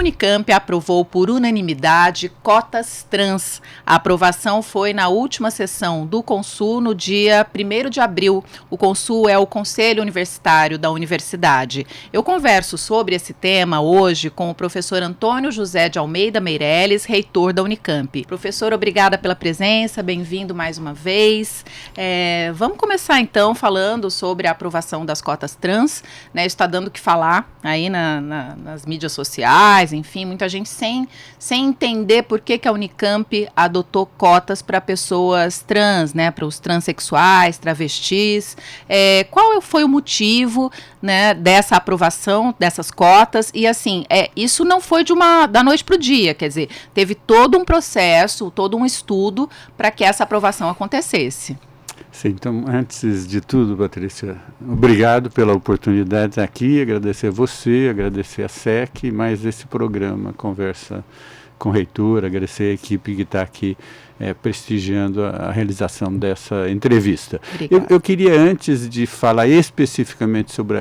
Unicamp aprovou por unanimidade cotas trans. A aprovação foi na última sessão do Consul, no dia 1º de abril. O Consul é o Conselho Universitário da Universidade. Eu converso sobre esse tema hoje com o professor Antônio José de Almeida Meirelles, reitor da Unicamp. Professor, obrigada pela presença, bem-vindo mais uma vez. Vamos começar então falando sobre a aprovação das cotas trans, né? Está dando o que falar aí nas mídias sociais, enfim, muita gente sem entender por que a Unicamp adotou cotas para pessoas trans, né, para os transexuais, travestis. Qual foi o motivo, né, dessa aprovação, dessas cotas? E assim, isso não foi da noite para o dia, quer dizer, teve todo um processo, todo um estudo para que essa aprovação acontecesse. Sim, então, antes de tudo, Patrícia, obrigado pela oportunidade de estar aqui, agradecer a você, agradecer a SEC, mais esse programa Conversa com o Reitor, agradecer a equipe que está aqui prestigiando a realização dessa entrevista. Eu queria, antes de falar especificamente sobre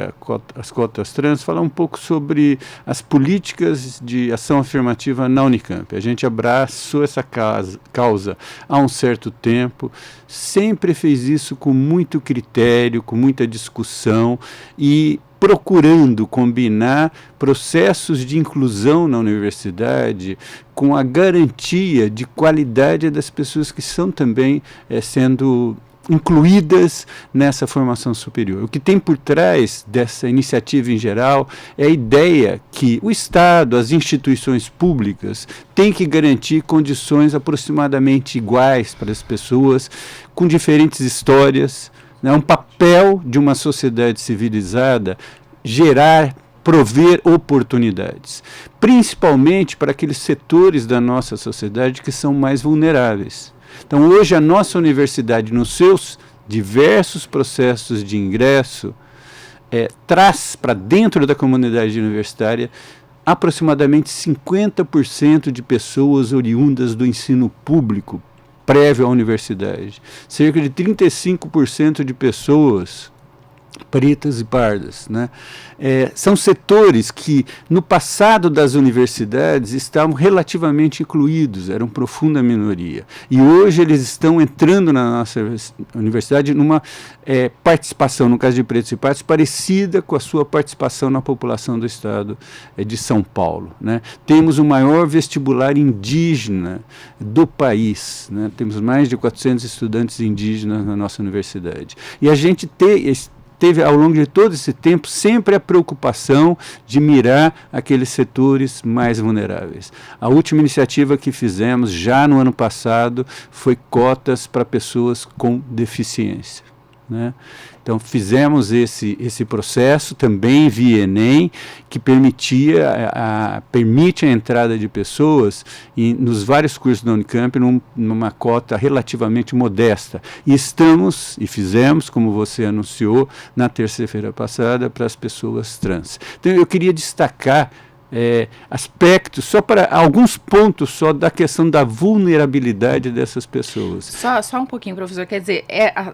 as cotas trans, falar um pouco sobre as políticas de ação afirmativa na Unicamp. A gente abraçou essa causa há um certo tempo, sempre fez isso com muito critério, com muita discussão e procurando combinar processos de inclusão na universidade com a garantia de qualidade das pessoas que estão também sendo incluídas nessa formação superior. O que tem por trás dessa iniciativa em geral é a ideia que o Estado, as instituições públicas, têm que garantir condições aproximadamente iguais para as pessoas com diferentes histórias. É um papel de uma sociedade civilizada prover oportunidades, principalmente para aqueles setores da nossa sociedade que são mais vulneráveis. Então, hoje, a nossa universidade, nos seus diversos processos de ingresso, traz para dentro da comunidade universitária aproximadamente 50% de pessoas oriundas do ensino público prévio à universidade, cerca de 35% de pessoas pretas e pardas, né? São setores que, no passado das universidades, estavam relativamente incluídos, eram profunda minoria. E hoje eles estão entrando na nossa universidade numa participação, no caso de pretos e pardos, parecida com a sua participação na população do estado de São Paulo, né? Temos o maior vestibular indígena do país, né? Temos mais de 400 estudantes indígenas na nossa universidade. E a gente teve, ao longo de todo esse tempo, sempre a preocupação de mirar aqueles setores mais vulneráveis. A última iniciativa que fizemos, já no ano passado, foi cotas para pessoas com deficiência, né? Então, fizemos esse processo também via Enem, que permite a entrada de pessoas nos vários cursos da Unicamp numa cota relativamente modesta. E fizemos, como você anunciou, na terça-feira passada, para as pessoas trans. Então, eu queria destacar aspectos, só para alguns pontos só da questão da vulnerabilidade dessas pessoas. Só um pouquinho, professor, quer dizer,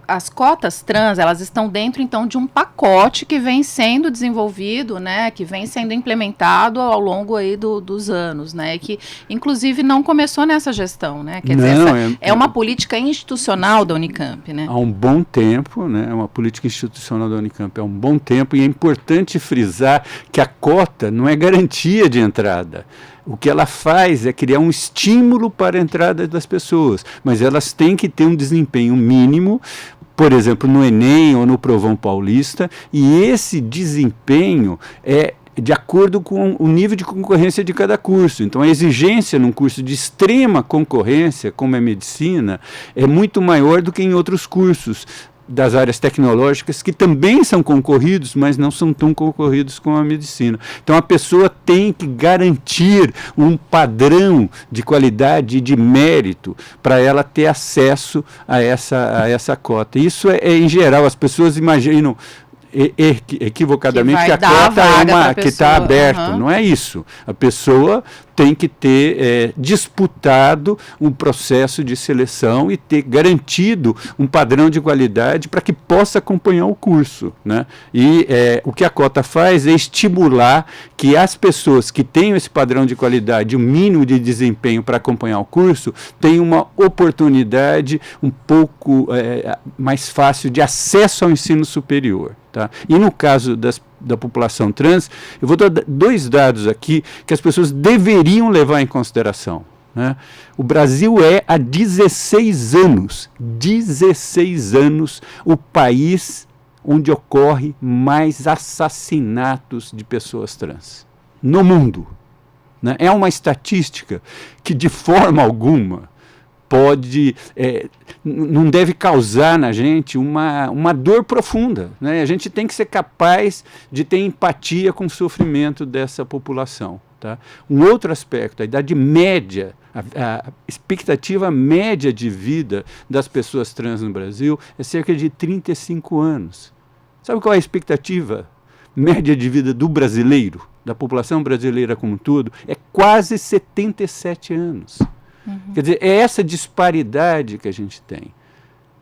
as cotas trans, elas estão dentro, então, de um pacote que vem sendo desenvolvido, né, que vem sendo implementado ao longo aí dos anos, né, que, inclusive, não começou nessa gestão, né, quer dizer, é uma política institucional da Unicamp, né? Há um bom tempo, né, é uma política institucional da Unicamp, há um bom tempo, e é importante frisar que a cota não é garantia de entrada. O que ela faz é criar um estímulo para a entrada das pessoas, mas elas têm que ter um desempenho mínimo, por exemplo, no Enem ou no Provão Paulista, e esse desempenho é de acordo com o nível de concorrência de cada curso. Então, a exigência num curso de extrema concorrência, como é medicina, é muito maior do que em outros cursos das áreas tecnológicas, que também são concorridos, mas não são tão concorridos como a medicina. Então, a pessoa tem que garantir um padrão de qualidade e de mérito para ela ter acesso a essa cota. Isso em geral, as pessoas imaginam equivocadamente que a cota é uma que está aberta. Não é isso. A pessoa tem que ter disputado um processo de seleção e ter garantido um padrão de qualidade para que possa acompanhar o curso, né? E o que a cota faz é estimular que as pessoas que tenham esse padrão de qualidade, o mínimo de desempenho para acompanhar o curso, tenham uma oportunidade um pouco mais fácil de acesso ao ensino superior. Tá? E no caso da população trans, eu vou dar 2 dados aqui que as pessoas deveriam levar em consideração. Né? O Brasil é, há 16 anos, o país onde ocorre mais assassinatos de pessoas trans no mundo. Né? É uma estatística que, de forma alguma, não deve causar na gente uma dor profunda. Né? A gente tem que ser capaz de ter empatia com o sofrimento dessa população. Tá? Um outro aspecto, a idade média, a expectativa média de vida das pessoas trans no Brasil é cerca de 35 anos. Sabe qual é a expectativa média de vida do brasileiro, da população brasileira como um todo? É quase 77 anos. Quer dizer, é essa disparidade que a gente tem.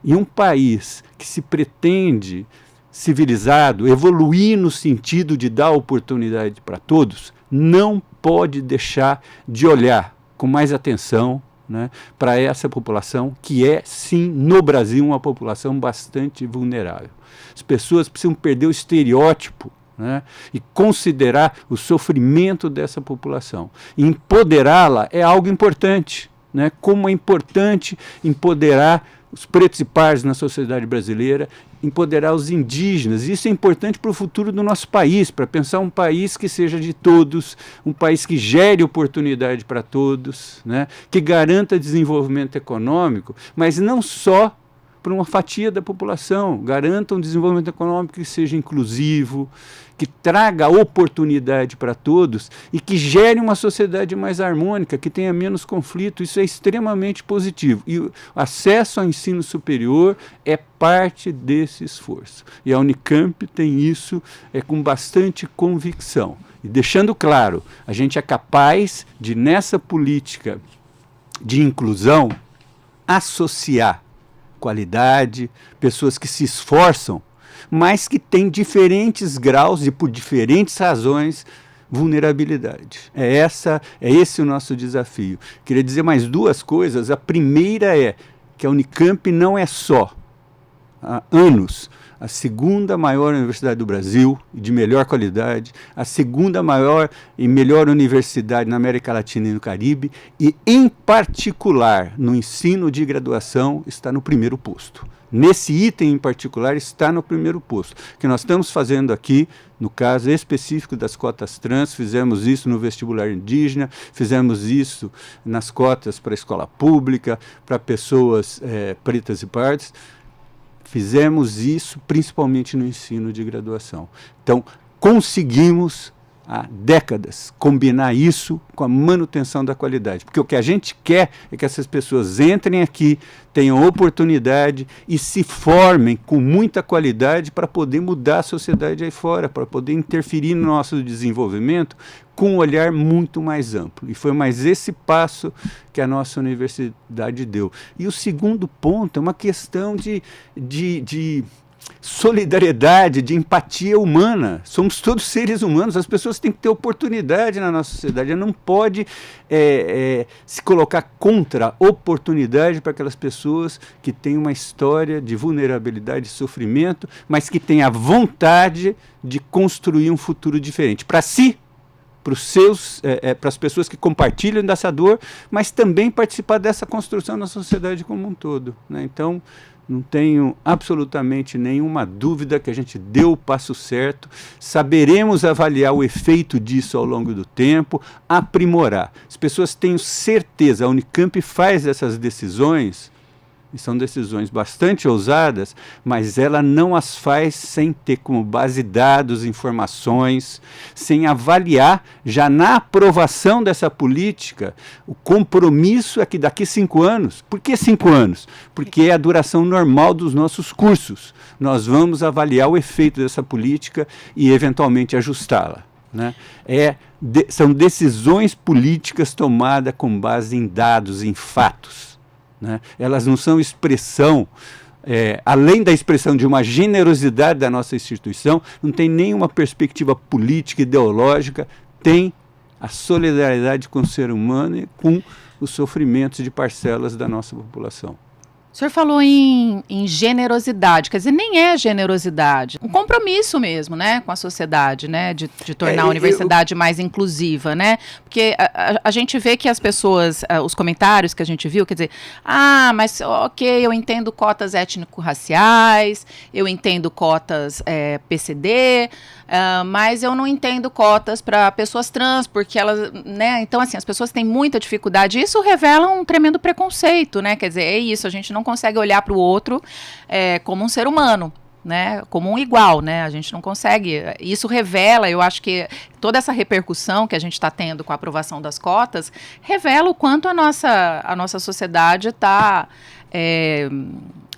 E um país que se pretende civilizado, evoluir no sentido de dar oportunidade para todos, não pode deixar de olhar com mais atenção, né, para essa população que é, sim, no Brasil, uma população bastante vulnerável. As pessoas precisam perder o estereótipo, né, e considerar o sofrimento dessa população. E empoderá-la é algo importante. Né, como é importante empoderar os pretos e pardos na sociedade brasileira, empoderar os indígenas. Isso é importante para o futuro do nosso país, para pensar um país que seja de todos, um país que gere oportunidade para todos, né, que garanta desenvolvimento econômico, mas não só para uma fatia da população, garanta um desenvolvimento econômico que seja inclusivo, que traga oportunidade para todos e que gere uma sociedade mais harmônica, que tenha menos conflito. Isso é extremamente positivo. E o acesso ao ensino superior é parte desse esforço. E a Unicamp tem isso com bastante convicção. E deixando claro, a gente é capaz de, nessa política de inclusão, associar qualidade, pessoas que se esforçam, mas que têm diferentes graus e, por diferentes razões, vulnerabilidade. É esse o nosso desafio. Queria dizer mais 2 coisas. A primeira é que a Unicamp não é só, há anos, a 2ª maior universidade do Brasil, de melhor qualidade, a 2ª maior e melhor universidade na América Latina e no Caribe, e, em particular, no ensino de graduação, está no 1º posto. Nesse item em particular, está no 1º posto. O que nós estamos fazendo aqui, no caso específico das cotas trans, fizemos isso no vestibular indígena, fizemos isso nas cotas para a escola pública, para pessoas pretas e pardas. Fizemos isso principalmente no ensino de graduação. Então, conseguimos, há décadas, combinar isso com a manutenção da qualidade. Porque o que a gente quer é que essas pessoas entrem aqui, tenham oportunidade e se formem com muita qualidade para poder mudar a sociedade aí fora, para poder interferir no nosso desenvolvimento com um olhar muito mais amplo. E foi mais esse passo que a nossa universidade deu. E o segundo ponto é uma questão de solidariedade, de empatia humana. Somos todos seres humanos, as pessoas têm que ter oportunidade na nossa sociedade. Não pode se colocar contra a oportunidade para aquelas pessoas que têm uma história de vulnerabilidade e sofrimento, mas que têm a vontade de construir um futuro diferente para si, para as pessoas que compartilham dessa dor, mas também participar dessa construção na sociedade como um todo. Né? Então, não tenho absolutamente nenhuma dúvida que a gente deu o passo certo, saberemos avaliar o efeito disso ao longo do tempo, aprimorar. As pessoas têm certeza, a Unicamp faz essas decisões, e são decisões bastante ousadas, mas ela não as faz sem ter como base dados, informações, sem avaliar, já na aprovação dessa política, o compromisso é que daqui 5 anos, por que 5 anos? Porque é a duração normal dos nossos cursos. Nós vamos avaliar o efeito dessa política e eventualmente ajustá-la. né? São decisões políticas tomadas com base em dados, em fatos, né? Elas não são expressão, além da expressão de uma generosidade da nossa instituição, não tem nenhuma perspectiva política, ideológica, tem a solidariedade com o ser humano e com os sofrimentos de parcelas da nossa população. O senhor falou em generosidade, quer dizer, nem é generosidade, um compromisso mesmo, né, com a sociedade, né, de tornar a universidade mais inclusiva, né, porque a gente vê que as pessoas, os comentários que a gente viu, quer dizer, mas ok, eu entendo cotas étnico-raciais, eu entendo cotas PCD, mas eu não entendo cotas para pessoas trans, porque elas, né, então assim, as pessoas têm muita dificuldade, isso revela um tremendo preconceito, né, quer dizer, é isso, a gente não consegue olhar para o outro como um ser humano, né, como um igual, né, a gente não consegue, isso revela, eu acho que toda essa repercussão que a gente está tendo com a aprovação das cotas, revela o quanto a nossa sociedade está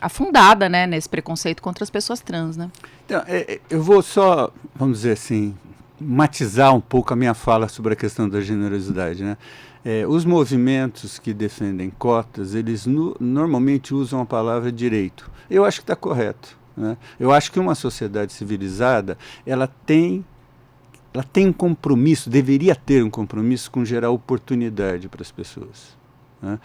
afundada, né, nesse preconceito contra as pessoas trans, né. Então, eu vou só, vamos dizer assim, matizar um pouco a minha fala sobre a questão da generosidade, né. Os movimentos que defendem cotas, eles normalmente usam a palavra direito. Eu acho que está correto, né? Eu acho que uma sociedade civilizada, ela tem um compromisso, deveria ter um compromisso com gerar oportunidade para as pessoas, né?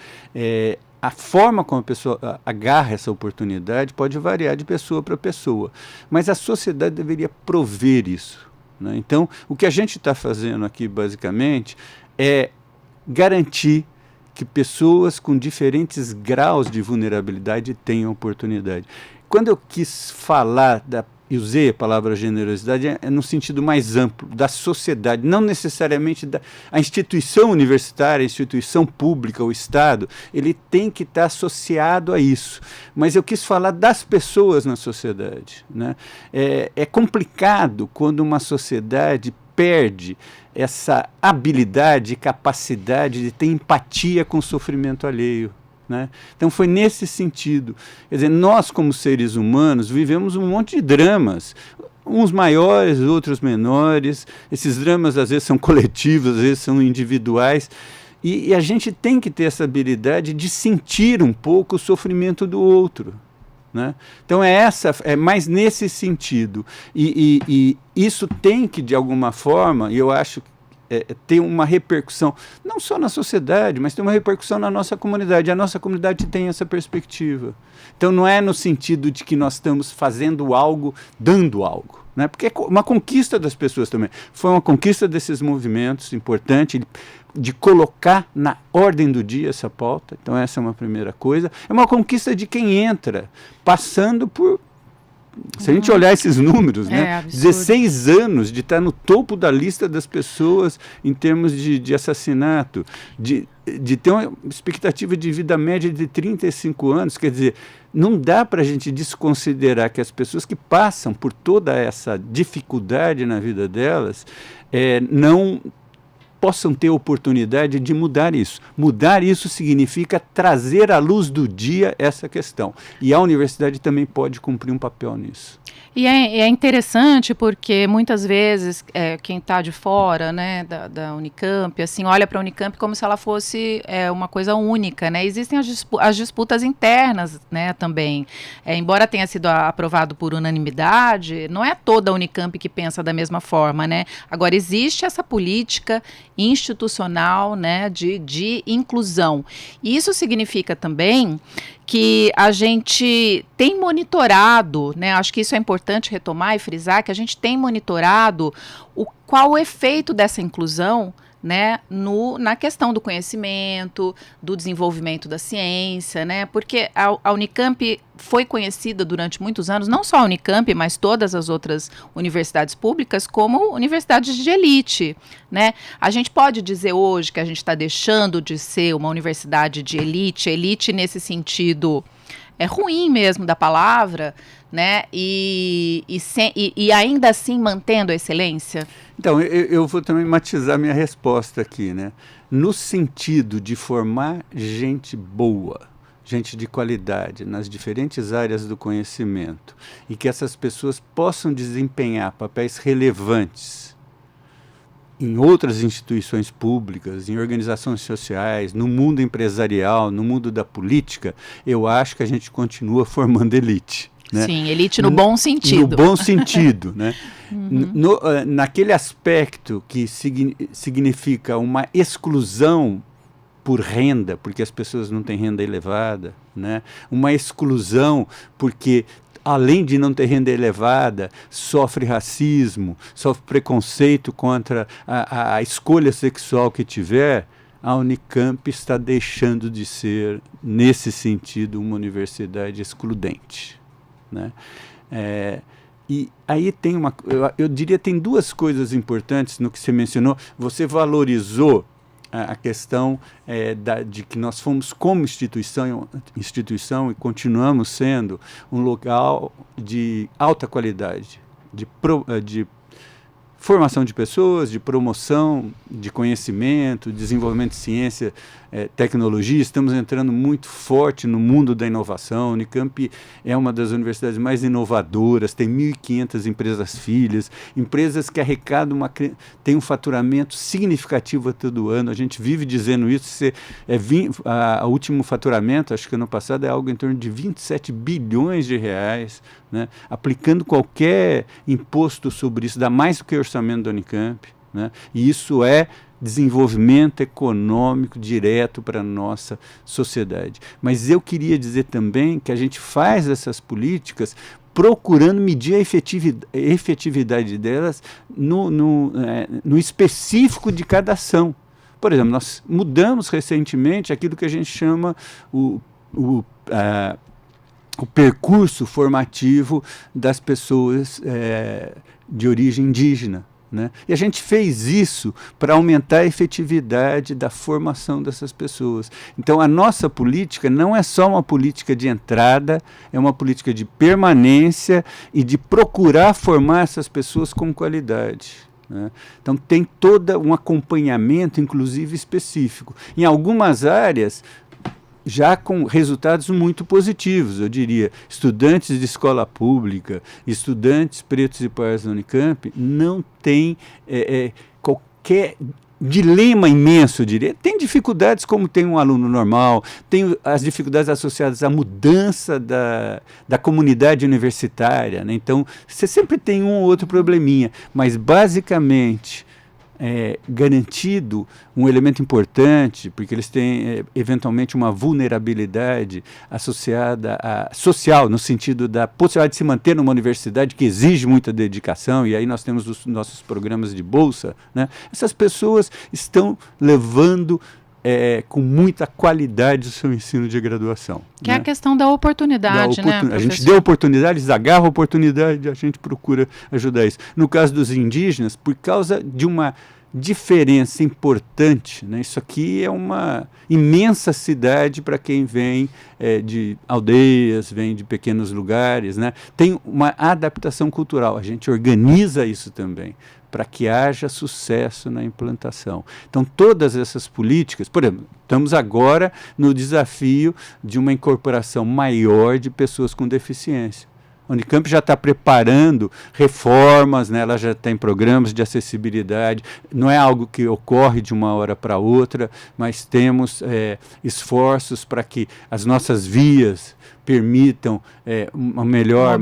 A forma como a pessoa agarra essa oportunidade pode variar de pessoa para pessoa, mas a sociedade deveria prover isso, né? Então, o que a gente está fazendo aqui, basicamente, é garantir que pessoas com diferentes graus de vulnerabilidade tenham oportunidade. Quando eu quis falar e usei a palavra generosidade, é no sentido mais amplo, da sociedade, não necessariamente a instituição universitária, a instituição pública, o Estado, ele tem que estar associado a isso. Mas eu quis falar das pessoas na sociedade, né? É complicado quando uma sociedade perde essa habilidade e capacidade de ter empatia com o sofrimento alheio, né? Então foi nesse sentido. Quer dizer, nós como seres humanos vivemos um monte de dramas, uns maiores, outros menores. Esses dramas às vezes são coletivos, às vezes são individuais, e a gente tem que ter essa habilidade de sentir um pouco o sofrimento do outro, né? Então é mais nesse sentido, e isso tem que, de alguma forma, e eu acho ter uma repercussão, não só na sociedade, mas tem uma repercussão na nossa comunidade. A nossa comunidade tem essa perspectiva. Então não é no sentido de que nós estamos fazendo algo, dando algo, né? Porque é uma conquista das pessoas também. Foi uma conquista desses movimentos importante, de colocar na ordem do dia essa pauta. Então essa é uma primeira coisa. É uma conquista de quem entra, passando por... Se a gente olhar esses números, né, 16 anos de estar no topo da lista das pessoas em termos de assassinato, de ter uma expectativa de vida média de 35 anos, quer dizer, não dá para a gente desconsiderar que as pessoas que passam por toda essa dificuldade na vida delas não possam ter oportunidade de mudar isso. Mudar isso significa trazer à luz do dia essa questão. E a universidade também pode cumprir um papel nisso. E é interessante porque muitas vezes quem está de fora, né, da Unicamp, assim, olha para a Unicamp como se ela fosse uma coisa única, né? Existem as disputas internas, né, também. Embora tenha sido aprovado por unanimidade, não é toda a Unicamp que pensa da mesma forma, né? Agora, existe essa política institucional, né, de inclusão. E isso significa também que a gente tem monitorado, né, acho que isso é importante retomar e frisar, que a gente tem monitorado qual o efeito dessa inclusão, né, na questão do conhecimento, do desenvolvimento da ciência, né, porque a Unicamp foi conhecida durante muitos anos, não só a Unicamp, mas todas as outras universidades públicas, como universidades de elite, né. A gente pode dizer hoje que a gente está deixando de ser uma universidade de elite nesse sentido ruim mesmo da palavra, né, e ainda assim mantendo a excelência? Então, eu vou também matizar minha resposta aqui, né, no sentido de formar gente boa, gente de qualidade nas diferentes áreas do conhecimento, e que essas pessoas possam desempenhar papéis relevantes em outras instituições públicas, em organizações sociais, no mundo empresarial, no mundo da política, eu acho que a gente continua formando elite. Né? Sim, elite no bom sentido. No bom sentido, né? Naquele aspecto que significa uma exclusão por renda, porque as pessoas não têm renda elevada, né? Uma exclusão porque, além de não ter renda elevada, sofre racismo, sofre preconceito contra a escolha sexual que tiver, a Unicamp está deixando de ser, nesse sentido, uma universidade excludente. Né? E aí tem eu diria tem duas coisas importantes no que você mencionou. Você valorizou a questão de que nós fomos como instituição e continuamos sendo um local de alta qualidade, de formação de pessoas, de promoção de conhecimento, desenvolvimento de ciência, tecnologia. Estamos entrando muito forte no mundo da inovação. A Unicamp é uma das universidades mais inovadoras, tem 1.500 empresas filhas, empresas que arrecadam, tem um faturamento significativo a todo ano. A gente vive dizendo isso. O último faturamento, acho que ano passado, é algo em torno de 27 bilhões de reais. Né? Aplicando qualquer imposto sobre isso, dá mais do que o orçamento da Unicamp. Né? E isso é desenvolvimento econômico direto para a nossa sociedade. Mas eu queria dizer também que a gente faz essas políticas procurando medir a efetividade delas no específico de cada ação. Por exemplo, nós mudamos recentemente aquilo que a gente chama o percurso formativo das pessoas de origem indígena. Né? E a gente fez isso para aumentar a efetividade da formação dessas pessoas. Então, a nossa política não é só uma política de entrada, é uma política de permanência e de procurar formar essas pessoas com qualidade. Né? Então, tem todo um acompanhamento, inclusive específico. Em algumas áreas, já com resultados muito positivos, eu diria. Estudantes de escola pública, estudantes pretos e pardos da Unicamp, não tem qualquer dilema imenso, eu diria. Tem dificuldades como tem um aluno normal, tem as dificuldades associadas à mudança da comunidade universitária. Né? Então, você sempre tem um ou outro probleminha, mas basicamente garantido um elemento importante, porque eles têm eventualmente uma vulnerabilidade associada social, no sentido da possibilidade de se manter numa universidade que exige muita dedicação, e aí nós temos os nossos programas de bolsa. Né? Essas pessoas estão levando com muita qualidade o seu ensino de graduação. Que é a questão da oportunidade, né, a gente deu oportunidades, agarra a oportunidade, a gente procura ajudar isso. No caso dos indígenas, por causa de uma diferença importante, né, isso aqui é uma imensa cidade para quem vem de aldeias, vem de pequenos lugares, né, tem uma adaptação cultural, a gente organiza isso também, para que haja sucesso na implantação. Então, todas essas políticas, por exemplo, estamos agora no desafio de uma incorporação maior de pessoas com deficiência. A Unicamp já está preparando reformas, né, ela já tem programas de acessibilidade, não é algo que ocorre de uma hora para outra, mas temos esforços para que as nossas vias permitam um melhor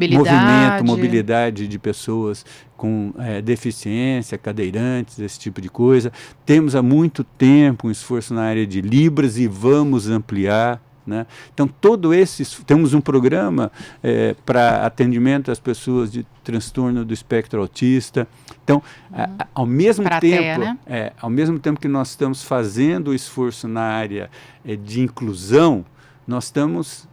mobilidade de pessoas com deficiência, cadeirantes, esse tipo de coisa. Temos há muito tempo um esforço na área de Libras e vamos ampliar. Né? Então, temos um programa para atendimento às pessoas de transtorno do espectro autista. Então, ao mesmo tempo que nós estamos fazendo o esforço na área de inclusão, nós estamos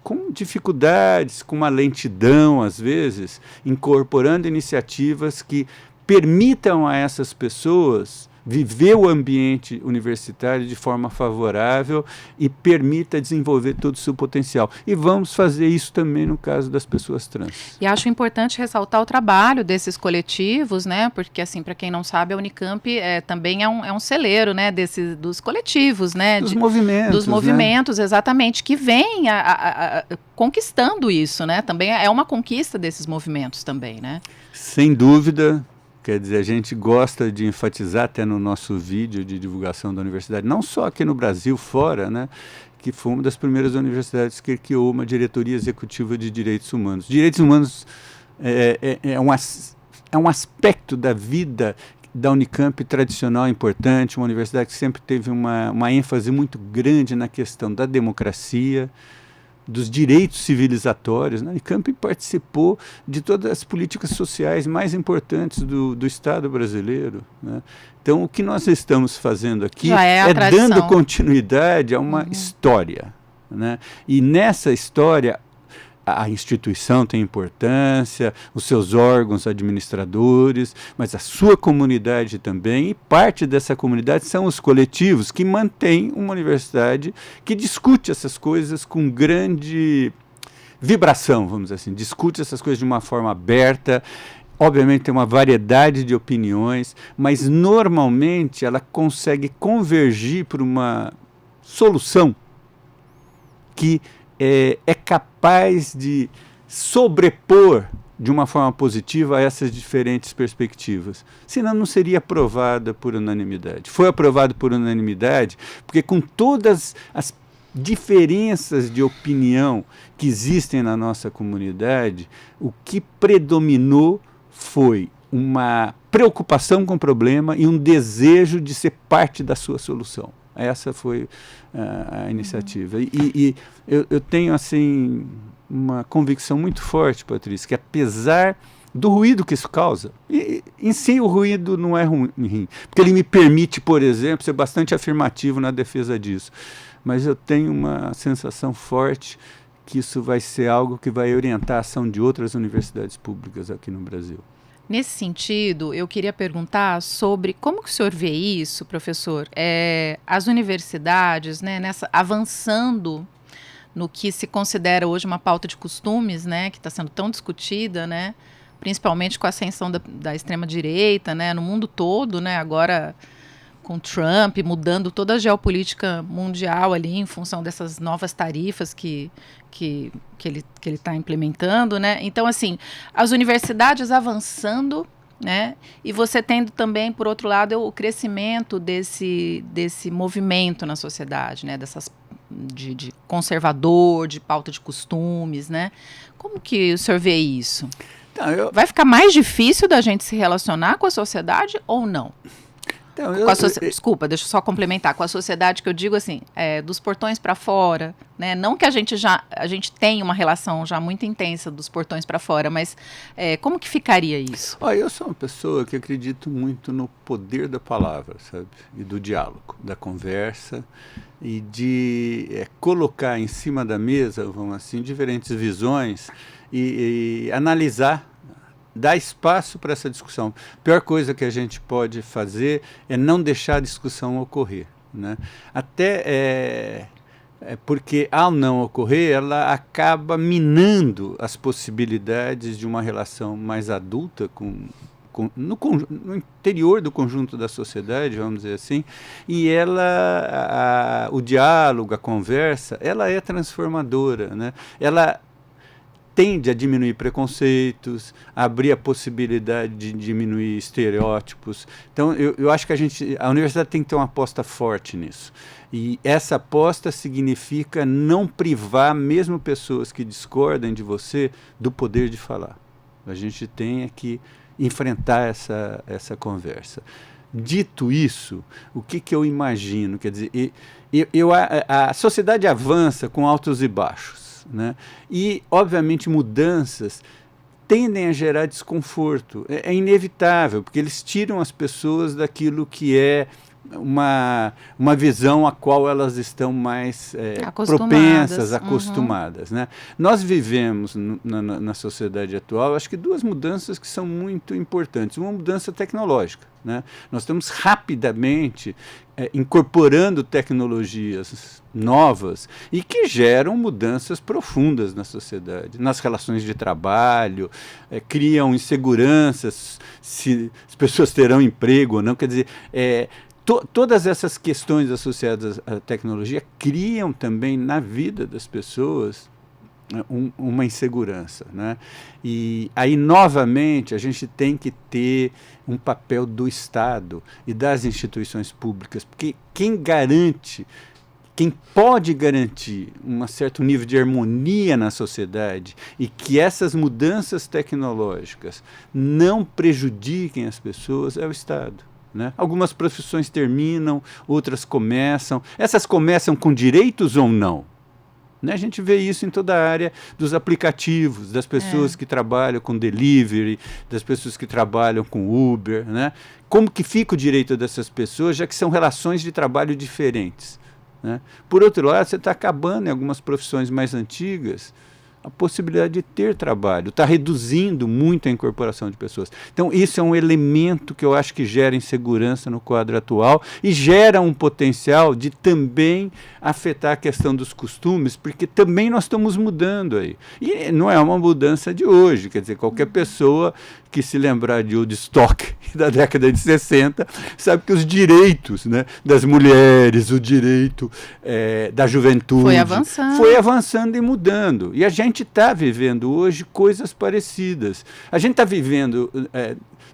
com dificuldades, com uma lentidão, às vezes, incorporando iniciativas que permitam a essas pessoas viver o ambiente universitário de forma favorável e permita desenvolver todo o seu potencial. E vamos fazer isso também no caso das pessoas trans. E acho importante ressaltar o trabalho desses coletivos, né? Porque, assim, para quem não sabe, a Unicamp também é um celeiro, né? Dos coletivos, né? Dos movimentos. Dos movimentos, né? Exatamente, que vem conquistando isso, né? Também é uma conquista desses movimentos também, né? Sem dúvida. Quer dizer, a gente gosta de enfatizar até no nosso vídeo de divulgação da universidade, não só aqui no Brasil, fora, né, que foi uma das primeiras universidades que criou uma diretoria executiva de direitos humanos. Direitos humanos é um aspecto da vida da Unicamp tradicional importante, uma universidade que sempre teve uma ênfase muito grande na questão da democracia, dos direitos civilizatórios. A Unicamp participou de todas as políticas sociais mais importantes do Estado brasileiro, né? Então, o que nós estamos fazendo aqui é dando continuidade a uma história, né? E nessa história, a instituição tem importância, os seus órgãos administradores, mas a sua comunidade também, e parte dessa comunidade são os coletivos que mantêm uma universidade que discute essas coisas com grande vibração, vamos dizer assim, discute essas coisas de uma forma aberta. Obviamente tem uma variedade de opiniões, mas normalmente ela consegue convergir para uma solução que é capaz de sobrepor de uma forma positiva essas diferentes perspectivas. Senão não seria aprovada por unanimidade. Foi aprovado por unanimidade porque, com todas as diferenças de opinião que existem na nossa comunidade, o que predominou foi uma preocupação com o problema e um desejo de ser parte da sua solução. Essa foi a iniciativa. E eu tenho, assim, uma convicção muito forte, Patrícia, que apesar do ruído que isso causa, e em si o ruído não é ruim, porque ele me permite, por exemplo, ser bastante afirmativo na defesa disso, mas eu tenho uma sensação forte que isso vai ser algo que vai orientar a ação de outras universidades públicas aqui no Brasil. Nesse sentido, eu queria perguntar sobre como que o senhor vê isso, professor, as universidades, né, avançando no que se considera hoje uma pauta de costumes, né, que está sendo tão discutida, né, principalmente com a ascensão da extrema-direita, né, no mundo todo, né, agora com Trump mudando toda a geopolítica mundial ali em função dessas novas tarifas que ele está implementando, né? Então, assim, as universidades avançando, né? E você tendo também, por outro lado, o crescimento desse movimento na sociedade, né? De conservador, de pauta de costumes, né? Como que o senhor vê isso? Então, vai ficar mais difícil da gente se relacionar com a sociedade ou não? Então, desculpa, deixa eu só complementar. Com a sociedade que eu digo assim, dos portões para fora, né? Não que a gente tenha uma relação já muito intensa dos portões para fora, mas como que ficaria isso? Eu sou uma pessoa que acredito muito no poder da palavra, sabe? E do diálogo, da conversa, e de colocar em cima da mesa, vamos assim, diferentes visões e analisar, dar espaço para essa discussão. A pior coisa que a gente pode fazer é não deixar a discussão ocorrer, né? Até porque, ao não ocorrer, ela acaba minando as possibilidades de uma relação mais adulta no interior do conjunto da sociedade, vamos dizer assim, e o diálogo, a conversa, ela é transformadora, né? Ela tende a diminuir preconceitos, abrir a possibilidade de diminuir estereótipos. Então, eu acho que a universidade tem que ter uma aposta forte nisso. E essa aposta significa não privar mesmo pessoas que discordam de você do poder de falar. A gente tem que enfrentar essa conversa. Dito isso, o que eu imagino? Quer dizer, a sociedade avança com altos e baixos, né? E, obviamente, mudanças tendem a gerar desconforto. É inevitável, porque eles tiram as pessoas daquilo que é uma visão a qual elas estão mais propensas, acostumadas, né? Nós vivemos na sociedade atual, acho que duas mudanças que são muito importantes. Uma mudança tecnológica, né? Nós estamos rapidamente incorporando tecnologias novas e que geram mudanças profundas na sociedade, nas relações de trabalho, criam inseguranças, se as pessoas terão emprego ou não. Quer dizer, todas essas questões associadas à tecnologia criam também na vida das pessoas uma insegurança, né? E aí, novamente, a gente tem que ter um papel do Estado e das instituições públicas, porque quem pode garantir um certo nível de harmonia na sociedade e que essas mudanças tecnológicas não prejudiquem as pessoas é o Estado, né? Algumas profissões terminam, outras começam. Essas começam com direitos ou não? Né? A gente vê isso em toda a área dos aplicativos, das pessoas que trabalham com delivery, das pessoas que trabalham com Uber, né? Como que fica o direito dessas pessoas, já que são relações de trabalho diferentes, né? Por outro lado, você está acabando em algumas profissões mais antigas a possibilidade de ter trabalho, está reduzindo muito a incorporação de pessoas. Então, isso é um elemento que eu acho que gera insegurança no quadro atual e gera um potencial de também afetar a questão dos costumes, porque também nós estamos mudando aí. E não é uma mudança de hoje, quer dizer, qualquer pessoa que se lembrar de Woodstock da década de 60, sabe que os direitos, né, das mulheres, o direito da juventude foi avançando e mudando. E a gente está vivendo hoje coisas parecidas. A gente está vivendo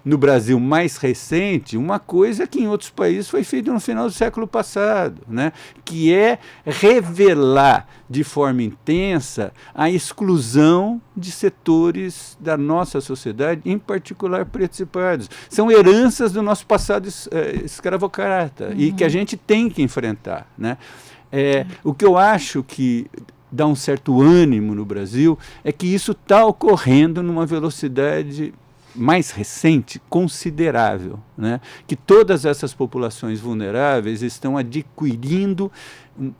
no Brasil mais recente uma coisa que em outros países foi feita no final do século passado, né, que é revelar de forma intensa a exclusão de setores da nossa sociedade, em particular pretos e pardos. São heranças do nosso passado escravocrata e que a gente tem que enfrentar, né? O que eu acho que dá um certo ânimo no Brasil é que isso está ocorrendo numa velocidade mais recente, considerável, né? Que todas essas populações vulneráveis estão adquirindo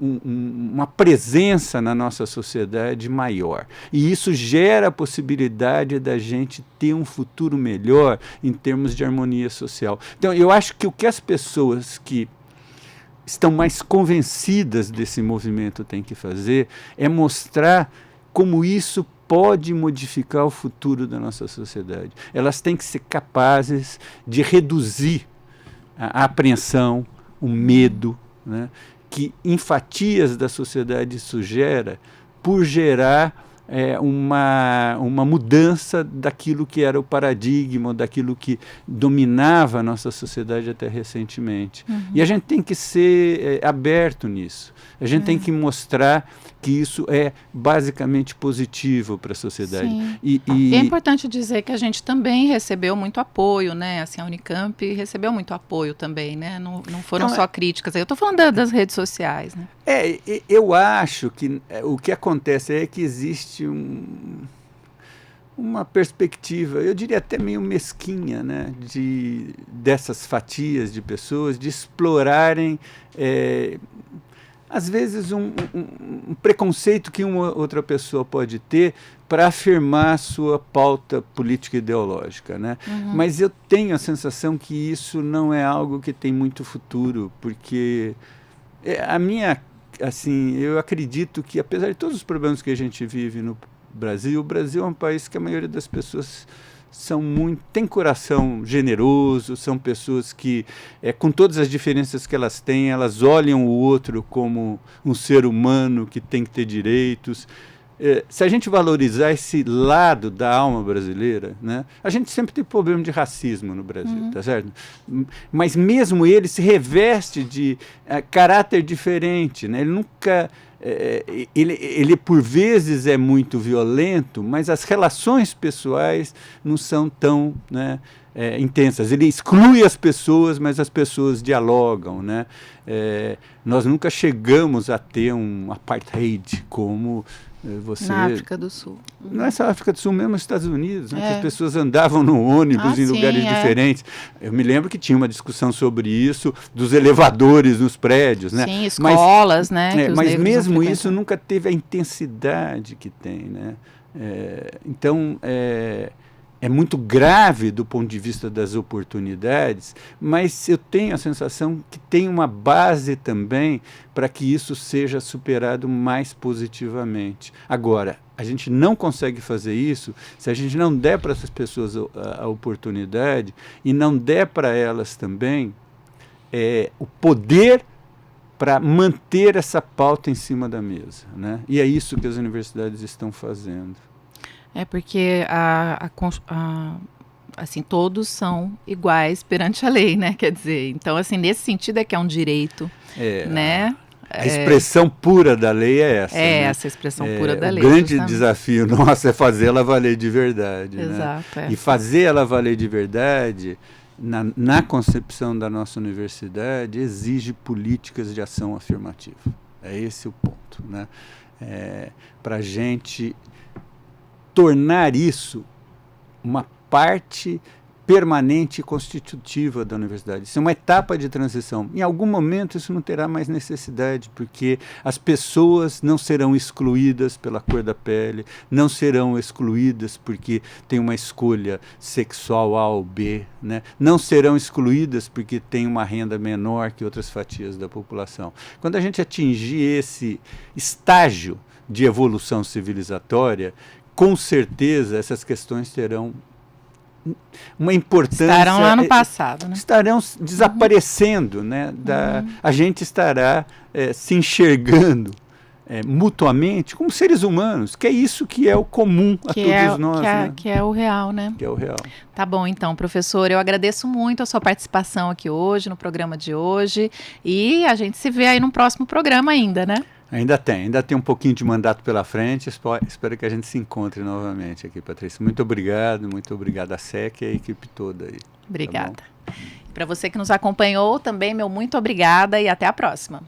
uma presença na nossa sociedade maior. E isso gera a possibilidade da gente ter um futuro melhor em termos de harmonia social. Então, eu acho que o que as pessoas que estão mais convencidas desse movimento têm que fazer é mostrar como isso pode modificar o futuro da nossa sociedade. Elas têm que ser capazes de reduzir a apreensão, o medo, né, que em fatias da sociedade isso gera, por gerar uma mudança daquilo que era o paradigma, daquilo que dominava a nossa sociedade até recentemente. E a gente tem que ser aberto nisso. A gente tem que mostrar que isso é basicamente positivo para a sociedade. E é importante dizer que a gente também recebeu muito apoio, né? Assim, a Unicamp recebeu muito apoio também, né? Não foram só críticas. Eu estou falando das redes sociais, né? Eu acho que o que acontece é que existe uma perspectiva, eu diria até meio mesquinha, né, dessas fatias de pessoas de explorarem às vezes um preconceito que uma outra pessoa pode ter para afirmar a sua pauta política ideológica, né? Mas eu tenho a sensação que isso não é algo que tem muito futuro, porque eu acredito que, apesar de todos os problemas que a gente vive no Brasil, o Brasil é um país que a maioria das pessoas tem coração generoso, são pessoas que, com todas as diferenças que elas têm, elas olham o outro como um ser humano que tem que ter direitos. Se a gente valorizar esse lado da alma brasileira, né, a gente sempre tem problema de racismo no Brasil, tá certo? Mas mesmo ele se reveste de caráter diferente, né? Ele nunca... ele por vezes é muito violento, mas as relações pessoais não são tão, né, intensas. Ele exclui as pessoas, mas as pessoas dialogam, né? Nós nunca chegamos a ter um apartheid como na África do Sul. Não é só a África do Sul, mesmo nos Estados Unidos, né, que as pessoas andavam no ônibus em lugares diferentes. Eu me lembro que tinha uma discussão sobre isso, dos elevadores nos prédios, né? Sim, escolas, né? Mas mesmo isso nunca teve a intensidade que tem, né? Então, é muito grave do ponto de vista das oportunidades, mas eu tenho a sensação que tem uma base também para que isso seja superado mais positivamente. Agora, a gente não consegue fazer isso se a gente não der para essas pessoas a oportunidade e não der para elas também o poder para manter essa pauta em cima da mesa, né? E é isso que as universidades estão fazendo. É porque assim, todos são iguais perante a lei, né? Quer dizer, então, assim, nesse sentido é que é um direito, né? A expressão pura da lei é essa. É, né? essa expressão pura da lei. O grande desafio nosso é fazer ela valer de verdade. Exato. Né? E fazer ela valer de verdade, na concepção da nossa universidade, exige políticas de ação afirmativa. É esse o ponto. Né? Para a gente tornar isso uma parte permanente e constitutiva da universidade. Isso é uma etapa de transição. Em algum momento isso não terá mais necessidade, porque as pessoas não serão excluídas pela cor da pele, não serão excluídas porque tem uma escolha sexual A ou B, né? Não serão excluídas porque tem uma renda menor que outras fatias da população. Quando a gente atingir esse estágio de evolução civilizatória, com certeza essas questões terão uma importância. Estarão lá no passado, né? Estarão desaparecendo, né? A gente estará se enxergando mutuamente como seres humanos, que é isso que é o comum a todos nós. Né? Que é o real, né? Que é o real. Tá bom, então, professor, eu agradeço muito a sua participação aqui hoje, no programa de hoje, e a gente se vê aí no próximo programa ainda, né? Ainda tem um pouquinho de mandato pela frente, espero que a gente se encontre novamente aqui, Patrícia. Muito obrigado a SEC e a equipe toda aí. Obrigada. Tá, para você que nos acompanhou, também meu muito obrigada e até a próxima.